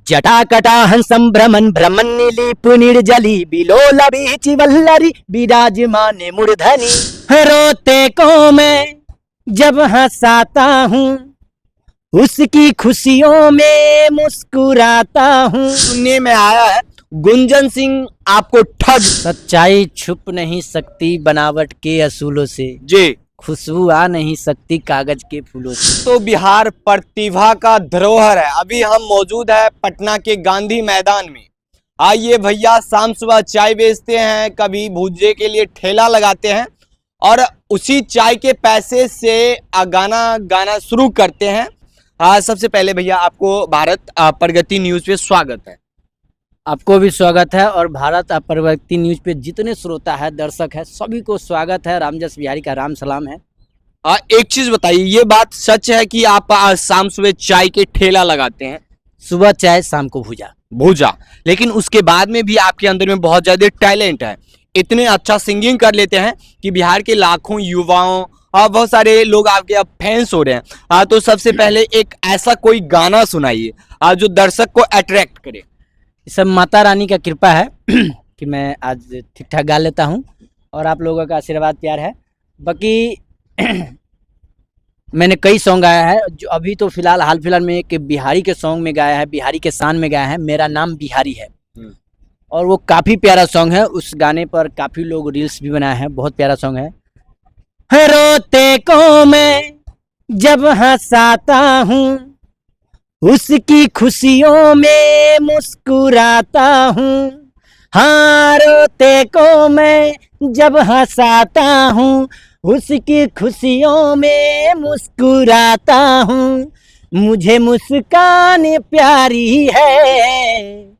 जटाकटाहं संभ्रमन् भ्रमन्निलीप निर्जली बिलोल बीचि वल्लरी विराजमाने मूर्धनि। रोते को मैं जब हंसाता हूँ उसकी खुशियों में मुस्कुराता हूँ। सुनने में आया है गुंजन सिंह आपको ठग। सच्चाई छुप नहीं सकती बनावट के असूलों से, जी, खुशबू आ नहीं सकती कागज के फूलों से। तो बिहार प्रतिभा का धरोहर है। अभी हम मौजूद है पटना के गांधी मैदान में। आइए भैया, शाम सुबह चाय बेचते हैं, कभी भुज्जे के लिए ठेला लगाते हैं और उसी चाय के पैसे से गाना शुरू करते हैं। सबसे पहले भैया आपको भारत प्रगति न्यूज पे स्वागत है। आपको भी स्वागत है और भारत प्रगति न्यूज पे जितने श्रोता है, दर्शक है, सभी को स्वागत है। रामजस बिहारी का राम सलाम है। एक चीज बताइए, ये बात सच है कि आप शाम सुबह चाय के ठेला लगाते हैं? सुबह चाय शाम को भूजा। लेकिन उसके बाद में भी आपके अंदर में बहुत ज्यादा टैलेंट है। इतने अच्छा सिंगिंग कर लेते हैं कि बिहार के लाखों युवाओं और बहुत सारे लोग आपके अब फैंस हो रहे हैं। तो सबसे पहले एक ऐसा कोई गाना सुनाइए जो दर्शक को अट्रैक्ट करे। सब माता रानी का कृपा है कि मैं आज ठीक ठाक गा लेता हूँ और आप लोगों का आशीर्वाद प्यार है। बाकी मैंने कई सॉन्ग गाया है, जो अभी तो फिलहाल हाल फिलहाल में एक बिहारी के सॉन्ग में गाया है, बिहारी के शान में गाया है, मेरा नाम बिहारी है। और वो काफ़ी प्यारा सॉन्ग है। उस गाने पर काफ़ी लोग रील्स भी बनाए हैं, बहुत प्यारा सॉन्ग है। रोते को मैं जब हंसाता हूँ उसकी खुशियों में मुस्कुराता हूँ। हाँ, रोते को मैं जब हंसाता हूँ उसकी खुशियों में मुस्कुराता हूँ। मुझे मुस्कान प्यारी है,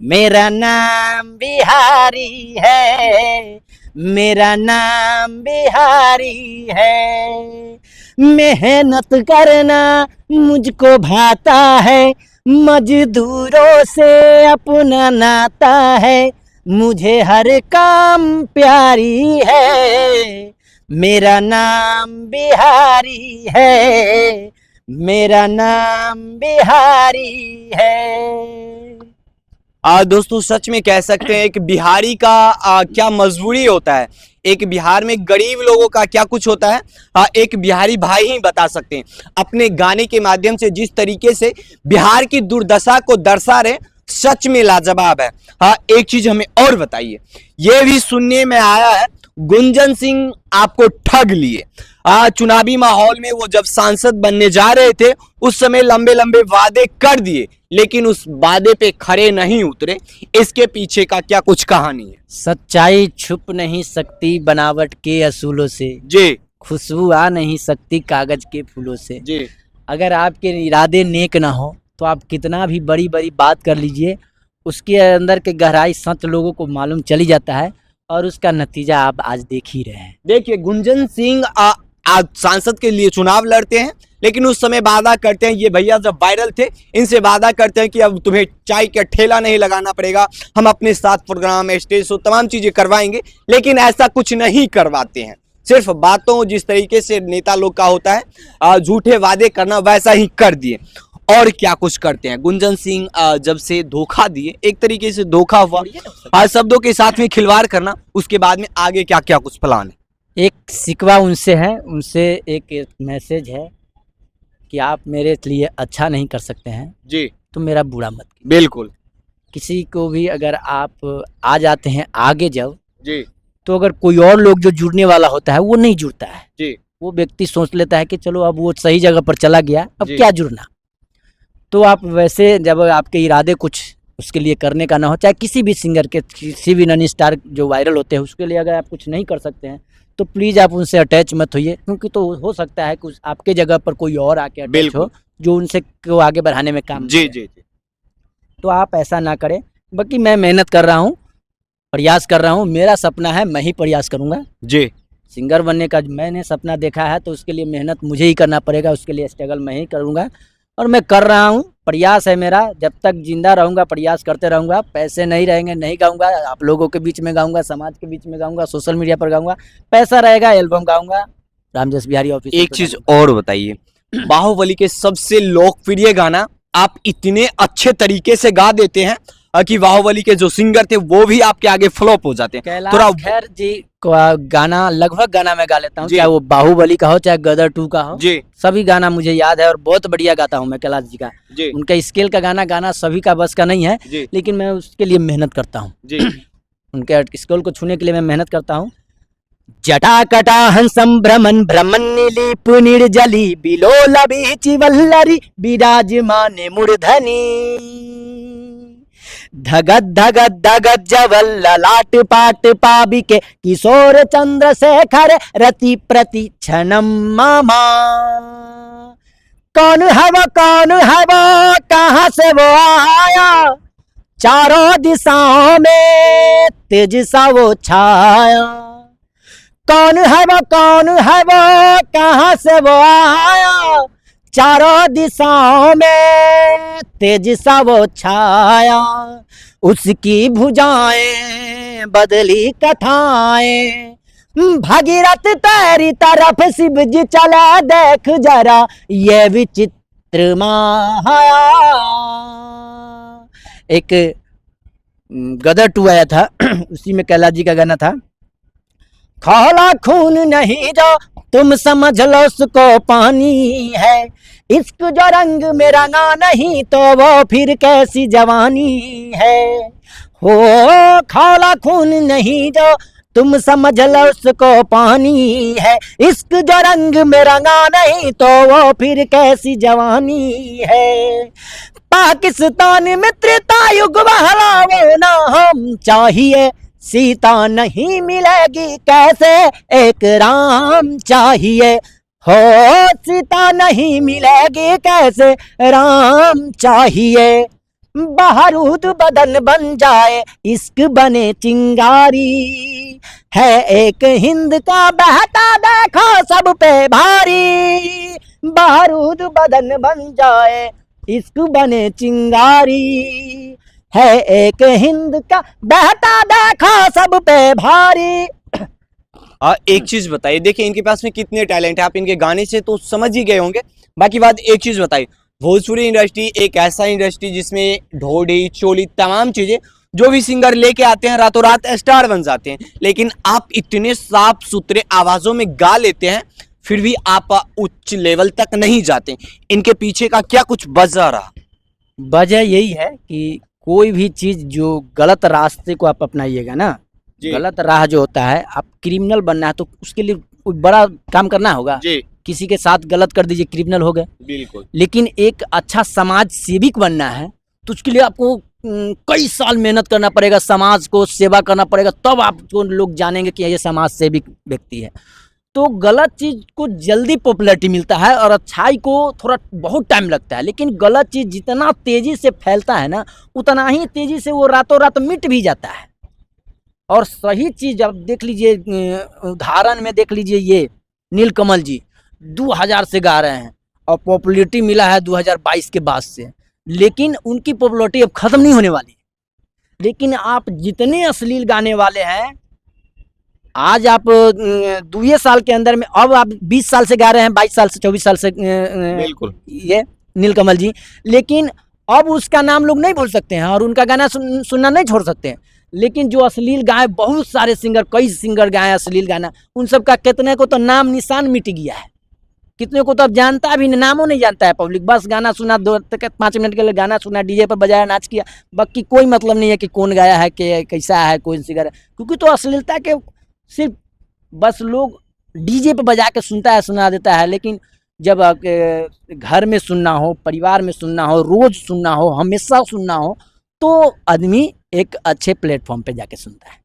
मेरा नाम बिहारी है, मेरा नाम बिहारी है। मेहनत करना मुझको भाता है, मजदूरों से अपना नाता है। मुझे हर काम प्यारी है, मेरा नाम बिहारी है, मेरा नाम बिहारी है। दोस्तों, सच में कह सकते हैं एक बिहारी का क्या मजबूरी होता है, एक बिहार में गरीब लोगों का क्या कुछ होता है, एक बिहारी भाई ही बता सकते हैं। अपने गाने के माध्यम से जिस तरीके से बिहार की दुर्दशा को दर्शा रहे, सच में लाजवाब है। एक चीज हमें और बताइए, ये भी सुनने में आया है गुंजन सिंह आपको ठग लिए। चुनावी माहौल में वो जब सांसद बनने जा रहे थे उस समय लंबे लंबे वादे कर दिए, लेकिन उस वादे पे खरे नहीं उतरे। इसके पीछे का क्या कुछ कहानी है? सच्चाई छुप नहीं सकती बनावट के असूलों से, जी, खुशबू आ नहीं सकती कागज के फूलों से। जी, अगर आपके इरादे नेक ना हो तो आप कितना भी बड़ी बड़ी बात कर लीजिए, उसके अंदर के गहराई सच लोगों को मालूम चली जाता है और उसका नतीजा आप आज देख ही रहे हैं। देखिए, गुंजन सिंह आज सांसद के लिए चुनाव लड़ते हैं, लेकिन उस समय वादा करते हैं, ये भैया जब वायरल थे इनसे वादा करते हैं कि अब तुम्हें चाय का ठेला नहीं लगाना पड़ेगा, हम अपने साथ प्रोग्राम, स्टेज शो, तमाम चीजें करवाएंगे। लेकिन ऐसा कुछ नहीं करवाते हैं। सिर्फ बातों, जिस तरीके से नेता लोग का होता है झूठे वादे करना, वैसा ही कर दिए। और क्या कुछ करते हैं गुंजन सिंह, जब से धोखा दिए, एक तरीके से धोखा हुआ, शब्दों के साथ में खिलवाड़ करना, उसके बाद में आगे क्या क्या कुछ प्लान है? एक शिकवा उनसे है, उनसे एक मैसेज है कि आप मेरे लिए अच्छा नहीं कर सकते हैं जी, तो मेरा बुरा मत कीजिए। बिल्कुल किसी को भी अगर आप आ जाते हैं आगे जब, जी, तो अगर कोई और लोग जो जुड़ने वाला होता है वो नहीं जुड़ता है। जी, वो व्यक्ति सोच लेता है कि चलो अब वो सही जगह पर चला गया, अब क्या जुड़ना। तो आप वैसे जब आपके इरादे कुछ उसके लिए करने का ना हो, चाहे किसी भी सिंगर के, किसी भी नन स्टार जो वायरल होते हैं, उसके लिए अगर आप कुछ नहीं कर सकते हैं तो प्लीज़ आप उनसे अटैच मत होइए, क्योंकि तो हो सकता है कुछ आपके जगह पर कोई और आके अटैच हो जो उनसे को आगे बढ़ाने में काम जी, जी, जी। तो आप ऐसा ना करें। बाकी मैं मेहनत कर रहा हूँ, प्रयास कर रहा हूँ, मेरा सपना है, मैं ही प्रयास करूँगा जी, सिंगर बनने का। मैंने सपना देखा है तो उसके लिए मेहनत मुझे ही करना पड़ेगा, उसके लिए स्ट्रगल मैं ही करूँगा और मैं कर रहा हूँ। प्रयास है मेरा, जब तक जिंदा रहूँगा प्रयास करते रहूँगा। पैसे नहीं रहेंगे नहीं गाऊँगा, आप लोगों के बीच में गाऊँगा, समाज के बीच में गाऊँगा, सोशल मीडिया पर गाऊँगा। पैसा रहेगा एल्बम गाऊँगा, रामजस बिहारी ऑफिस। एक चीज और बताइए, बाहुबली के सबसे लोकप्रिय गाना आप इतने अच्छे तरीके से गा देते हैं कि बाहुबली के जो सिंगर थे वो भी आपके आगे फ्लॉप हो जाते हैं। कैलाश खेर जी का गाना लगभग गाना मैं गा लेता हूँ, जी। चाहे वो बाहुबली का हो चाहे गदर 2 का हो, जी सभी गाना मुझे याद है और बहुत बढ़िया गाता हूँ मैं कैलाश जी का। जी उनका स्केल का गाना गाना सभी का बस का नहीं है, जी लेकिन मैं उसके लिए मेहनत करता हूँ। जी उनके स्केल को छूने के लिए मैं मेहनत करता हूँ। जटाकटा हंसं भ्रमन् भ्रमन्निलीप निर्जली बिलोल बीचि वल्लरी विराजमाने मूर्धनि धगत धगत धगत जवल ललाट पाट पाबिके किशोर चंद्रशेखर रति प्रति क्षणम मामा। कौन है वो कहाँ से वो आया, चारों दिशाओं में तेज सा वो छाया। कौन है वो कहाँ से वो आया, चारों दिशाओं में तेज सा वो छाया। उसकी भुजाएं बदली कथाएं, भगीरथ तेरी तरफ शिव जी चला देख जरा ये विचित्र माया। एक गदर 2 आया था उसी में कैलाश जी का गाना था। खौला खून नहीं जो तुम समझ लो उसको पानी है, इश्क जो रंग में रंगा नहीं तो वो फिर कैसी जवानी है। हो खौला खून नहीं जो तुम समझ लो उसको पानी है, इश्क जो रंग में रंगा नहीं तो वो फिर कैसी जवानी है। पाकिस्तान मित्रता युग वाला वो ना हम चाहिए, सीता नहीं मिलेगी कैसे एक राम चाहिए। हो सीता नहीं मिलेगी कैसे राम चाहिए। बारूद बदन बन जाए इश्क बने चिंगारी, है एक हिंद का बहता देखो सब पे भारी। बारूद बदन बन जाए इश्क बने चिंगारी, है एक हिंद का बहता देखो सब पे भारी। एक चीज बताइए, देखिए इनके पास में कितने टैलेंट है, आप इनके गाने से तो समझ ही गए होंगे। बाकी बात एक चीज बताइए, भोजपुरी इंडस्ट्री एक ऐसा इंडस्ट्री जिसमें ढोडी चोली तमाम चीजें जो भी सिंगर लेके आते हैं रातों रात स्टार बन जाते हैं, लेकिन आप इतने साफ सुथरे आवाजों में गा लेते हैं फिर भी आप उच्च लेवल तक नहीं जाते। इनके पीछे का क्या कुछ वजह रहा? वजह यही है कि कोई भी चीज जो गलत रास्ते को आप अपनाइएगा ना, गलत राह जो होता है, आप क्रिमिनल बनना है तो उसके लिए कोई बड़ा काम करना होगा जी। किसी के साथ गलत कर दीजिए क्रिमिनल हो गए। बिल्कुल। लेकिन एक अच्छा समाज सेविक बनना है तो उसके लिए आपको कई साल मेहनत करना पड़ेगा, समाज को सेवा करना पड़ेगा, तब आपको लोग जानेंगे कि ये समाज सेविक व्यक्ति है। तो गलत चीज को जल्दी पॉपुलैरिटी मिलता है और अच्छाई को थोड़ा बहुत टाइम लगता है, लेकिन गलत चीज जितना तेजी से फैलता है ना उतना ही तेजी से वो रातों रात मिट भी जाता है। और सही चीज अब देख लीजिए, उदाहरण में देख लीजिए, ये नीलकमल जी 2000 से गा रहे हैं और पॉपुलैरिटी मिला है 2022 के बाद से, लेकिन उनकी पॉपुलैरिटी अब खत्म नहीं होने वाली। लेकिन आप जितने अश्लील गाने वाले हैं, आज आप 2 साल के अंदर में, अब आप 20 साल से गा रहे हैं, 22 साल से 24 साल से बिल्कुल ये नीलकमल जी, लेकिन अब उसका नाम लोग नहीं भूल सकते हैं और उनका गाना सुनना नहीं छोड़ सकते हैं। लेकिन जो अश्लील गाए, बहुत सारे सिंगर, कई सिंगर गाए अश्लील गाना, उन सब का कितने को तो नाम निशान मिट गया है, कितने को तो अब जानता भी नहीं, नामों नहीं जानता है पब्लिक। बस गाना सुना, 5 मिनट के लिए गाना सुना, डीजे पर बजाया, नाच किया, बाकी कोई मतलब नहीं है कि कौन गाया है, कि कैसा है, कौन सिंगर है, क्योंकि तो अश्लीलता के सिर्फ बस लोग डीजे पे बजा के सुना देता है। लेकिन जब घर में सुनना हो, परिवार में सुनना हो, रोज सुनना हो, हमेशा सुनना हो, तो आदमी एक अच्छे प्लेटफॉर्म पे जाके सुनता है।